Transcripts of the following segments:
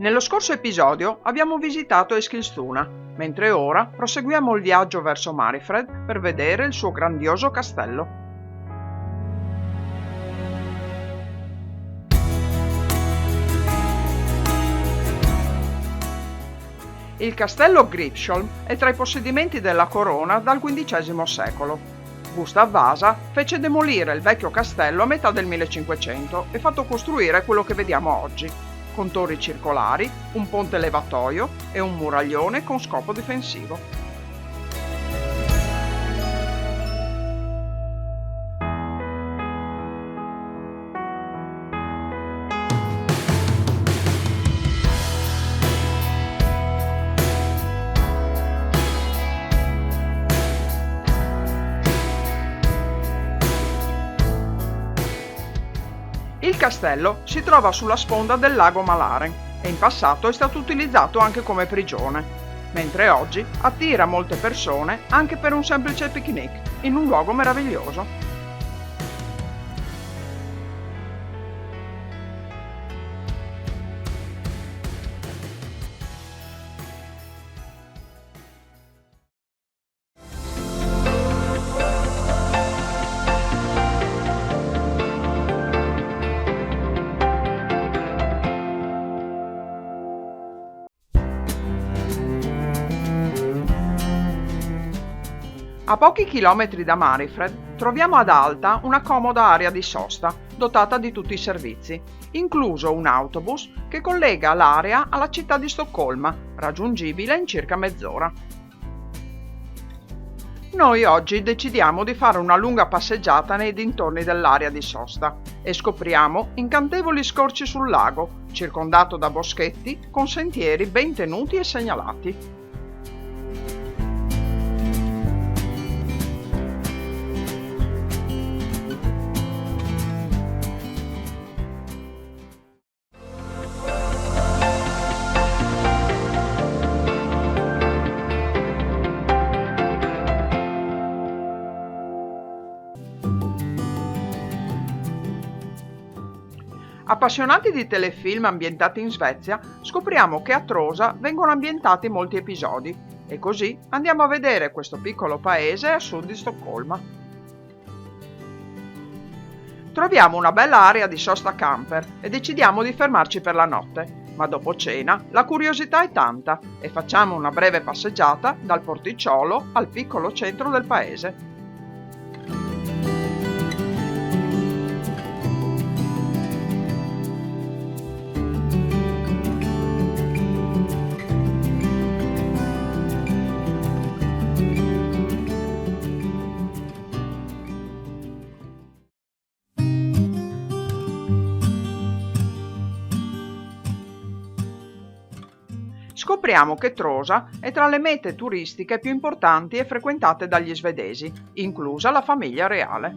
Nello scorso episodio abbiamo visitato Eskilstuna, mentre ora proseguiamo il viaggio verso Mariefred per vedere il suo grandioso castello. Il castello Gripsholm è tra i possedimenti della corona dal XV secolo. Gustav Vasa fece demolire il vecchio castello a metà del 1500 e fatto costruire quello che vediamo oggi, con torri circolari, un ponte levatoio e un muraglione con scopo difensivo. Il castello si trova sulla sponda del lago Malaren e in passato è stato utilizzato anche come prigione, mentre oggi attira molte persone anche per un semplice picnic in un luogo meraviglioso. A pochi chilometri da Mariefred troviamo ad Alta una comoda area di sosta, dotata di tutti i servizi, incluso un autobus che collega l'area alla città di Stoccolma, raggiungibile in circa mezz'ora. Noi oggi decidiamo di fare una lunga passeggiata nei dintorni dell'area di sosta e scopriamo incantevoli scorci sul lago, circondato da boschetti con sentieri ben tenuti e segnalati. Appassionati di telefilm ambientati in Svezia, scopriamo che a Trosa vengono ambientati molti episodi e così andiamo a vedere questo piccolo paese a sud di Stoccolma. Troviamo una bella area di sosta camper e decidiamo di fermarci per la notte, ma dopo cena la curiosità è tanta e facciamo una breve passeggiata dal porticciolo al piccolo centro del paese. Scopriamo che Trosa è tra le mete turistiche più importanti e frequentate dagli svedesi, inclusa la famiglia reale.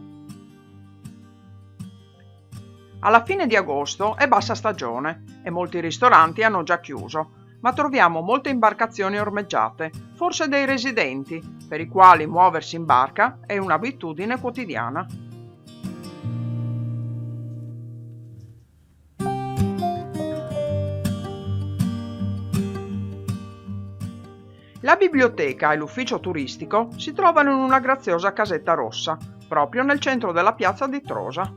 Alla fine di agosto è bassa stagione e molti ristoranti hanno già chiuso, ma troviamo molte imbarcazioni ormeggiate, forse dei residenti, per i quali muoversi in barca è un'abitudine quotidiana. La biblioteca e l'ufficio turistico si trovano in una graziosa casetta rossa, proprio nel centro della piazza di Trosa.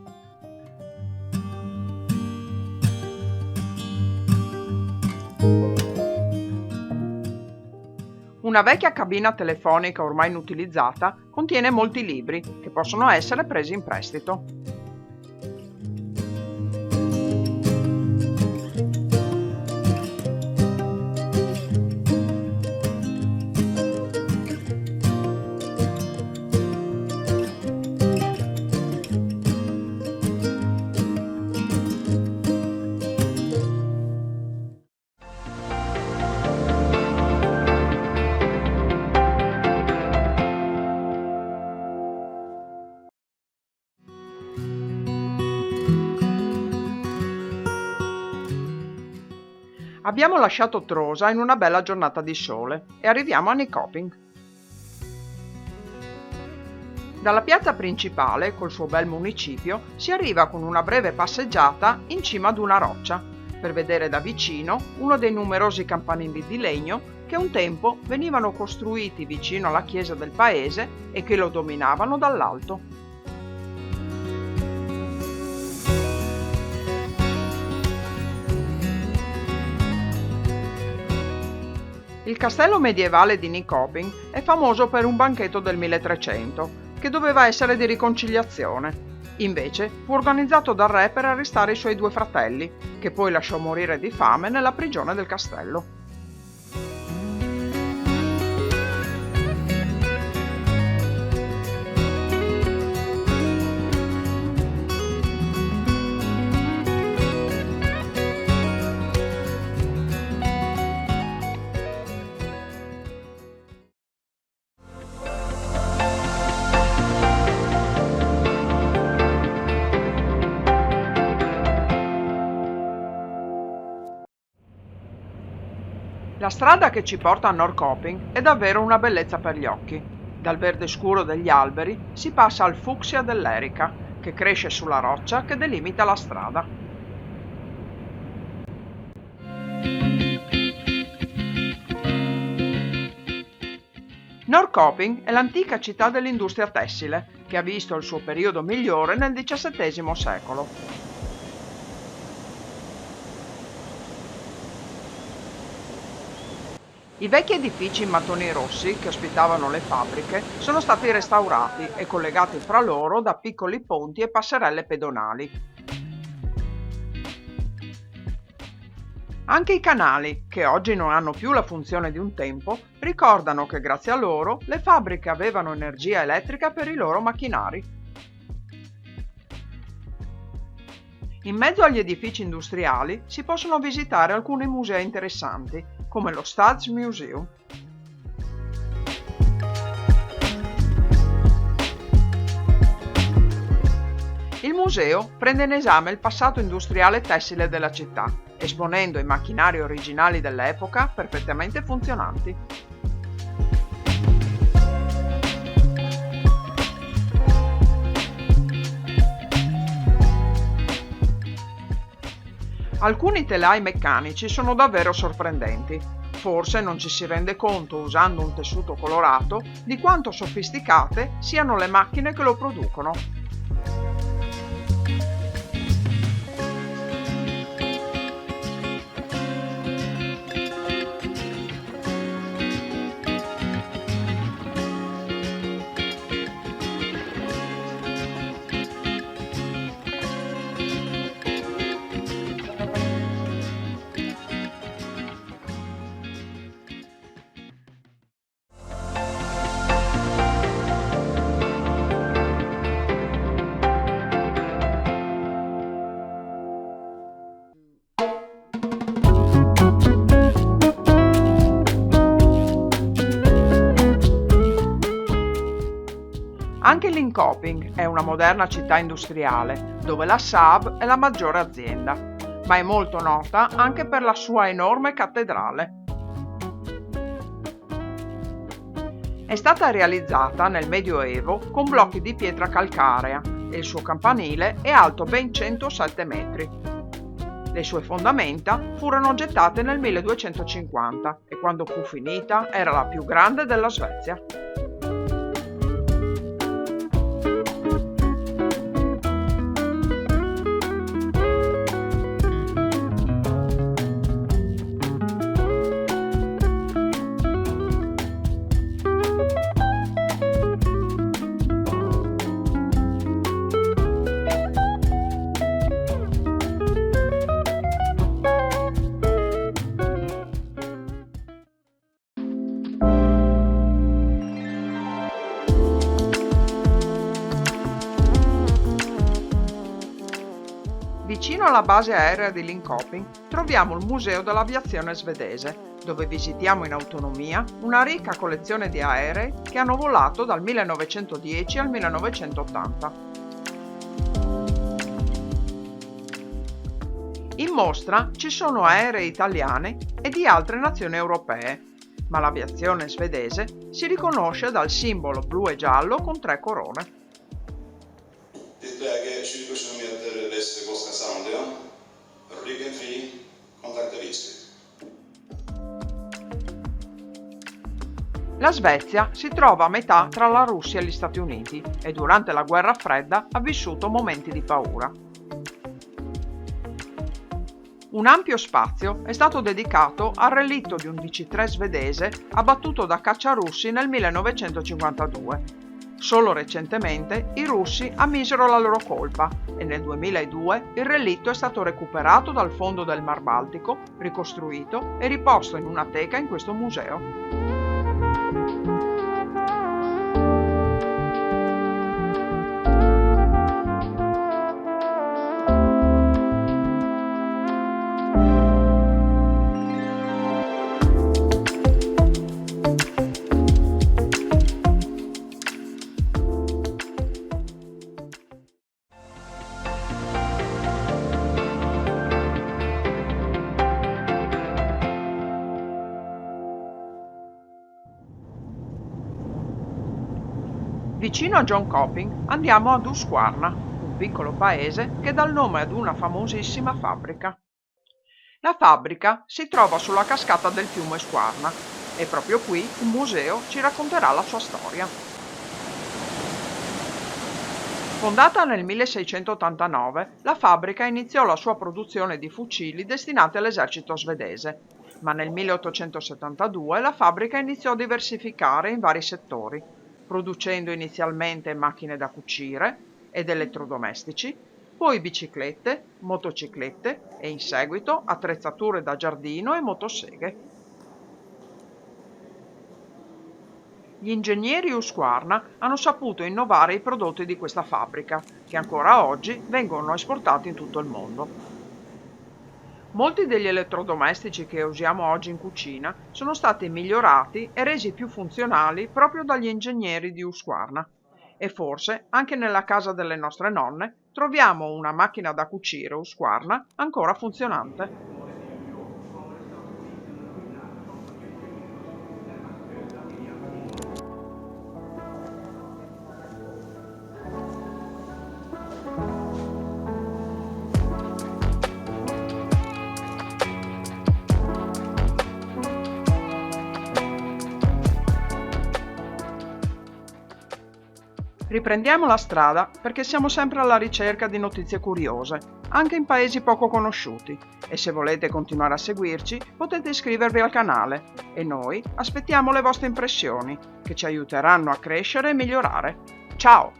Una vecchia cabina telefonica ormai inutilizzata contiene molti libri che possono essere presi in prestito. Abbiamo lasciato Trosa in una bella giornata di sole e arriviamo a Nyköping. Dalla piazza principale, col suo bel municipio, si arriva con una breve passeggiata in cima ad una roccia. per vedere da vicino uno dei numerosi campanili di legno che un tempo venivano costruiti vicino alla chiesa del paese e che lo dominavano dall'alto. Il castello medievale di Nyköping è famoso per un banchetto del 1300 che doveva essere di riconciliazione. Invece fu organizzato dal re per arrestare i suoi due fratelli, che poi lasciò morire di fame nella prigione del castello. La strada che ci porta a Norrköping è davvero una bellezza per gli occhi. Dal verde scuro degli alberi si passa al fucsia dell'erica, che cresce sulla roccia che delimita la strada. Norrköping è l'antica città dell'industria tessile, che ha visto il suo periodo migliore nel XVII secolo. I vecchi edifici in mattoni rossi che ospitavano le fabbriche sono stati restaurati e collegati fra loro da piccoli ponti e passerelle pedonali. Anche i canali, che oggi non hanno più la funzione di un tempo, ricordano che grazie a loro le fabbriche avevano energia elettrica per i loro macchinari. In mezzo agli edifici industriali si possono visitare alcuni musei interessanti, come lo Stadsmuseum. Il museo prende in esame il passato industriale tessile della città, esponendo i macchinari originali dell'epoca perfettamente funzionanti. Alcuni telai meccanici sono davvero sorprendenti. Forse non ci si rende conto, usando un tessuto colorato, di quanto sofisticate siano le macchine che lo producono. Anche Linköping è una moderna città industriale, dove la Saab è la maggiore azienda, ma è molto nota anche per la sua enorme cattedrale. È stata realizzata nel Medioevo con blocchi di pietra calcarea e il suo campanile è alto ben 107 metri. Le sue fondamenta furono gettate nel 1250 e quando fu finita era la più grande della Svezia. Vicino alla base aerea di Linköping troviamo il Museo dell'Aviazione svedese, dove visitiamo in autonomia una ricca collezione di aerei che hanno volato dal 1910 al 1980. In mostra ci sono aerei italiani e di altre nazioni europee, ma l'aviazione svedese si riconosce dal simbolo blu e giallo con 3 corone. Ditt läge 20 km väster Gotska Sound, ryggen fri, caratteristiche. La Svezia si trova a metà tra la Russia e gli Stati Uniti e durante la guerra fredda ha vissuto momenti di paura. Un ampio spazio è stato dedicato al relitto di un DC-3 svedese abbattuto da cacciarussi nel 1952. Solo recentemente i russi ammisero la loro colpa e nel 2002 il relitto è stato recuperato dal fondo del Mar Baltico, ricostruito e riposto in una teca in questo museo. Vicino a Jönköping andiamo ad Husqvarna, un piccolo paese che dà il nome ad una famosissima fabbrica. La fabbrica si trova sulla cascata del fiume Skvarna e proprio qui un museo ci racconterà la sua storia. Fondata nel 1689, la fabbrica iniziò la sua produzione di fucili destinati all'esercito svedese, ma nel 1872 la fabbrica iniziò a diversificare in vari settori, producendo inizialmente macchine da cucire ed elettrodomestici, poi biciclette, motociclette e in seguito attrezzature da giardino e motoseghe. Gli ingegneri Husqvarna hanno saputo innovare i prodotti di questa fabbrica, che ancora oggi vengono esportati in tutto il mondo. Molti degli elettrodomestici che usiamo oggi in cucina sono stati migliorati e resi più funzionali proprio dagli ingegneri di Husqvarna. E forse anche nella casa delle nostre nonne troviamo una macchina da cucire Husqvarna ancora funzionante. Riprendiamo la strada perché siamo sempre alla ricerca di notizie curiose, anche in paesi poco conosciuti, e se volete continuare a seguirci potete iscrivervi al canale e noi aspettiamo le vostre impressioni, che ci aiuteranno a crescere e migliorare. Ciao!